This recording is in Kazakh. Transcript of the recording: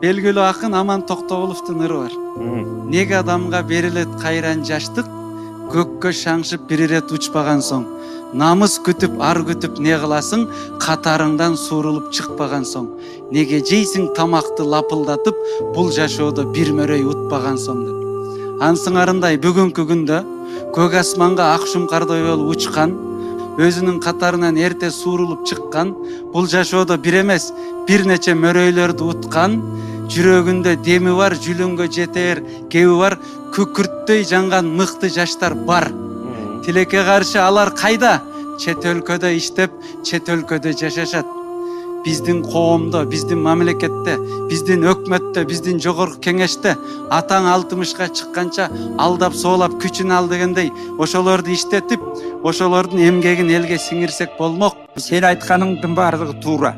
Белгілі ақын Аман Тоқтоғұловтың ыры бар. Неге адамға берілет қайран жаштық, көкке шаңшып бір рет ұшпаған соң. Намыс күтіп, ар күтіп не қыласың, қатарыңдан суырылып шықпаған соң. Неге жейсің тамақты лапылдатып, бұл жашоды бір мөрей ұтпаған соң. Ансыңарындай бүгінгі күнді көк асманға ақшым қардай бол ұшқан, өзінің қатарынан ерте суырылып шыққан, бұл жашоды бір емес, бір нече мөрөйлерді ұтқан, жүрегінде демі бар, жүлінге жетер, кеуі бар, күкірттей жанған мықты жаштар бар. Тилекке қаршы алар қайда? Чет өлкөдө иштеп, чет өлкөдө жашашат. Биздин коомдо, биздин мамлекетте, биздин өкмөттө, биздин жогорку кеңеште атаң 60-ка чыкканча алдап соолап күчүн ал дегендей ошолорду иштетип, ошолордун эмгегин элге сиңирсек болмок. Сен айтқаныңдың барлығы тура.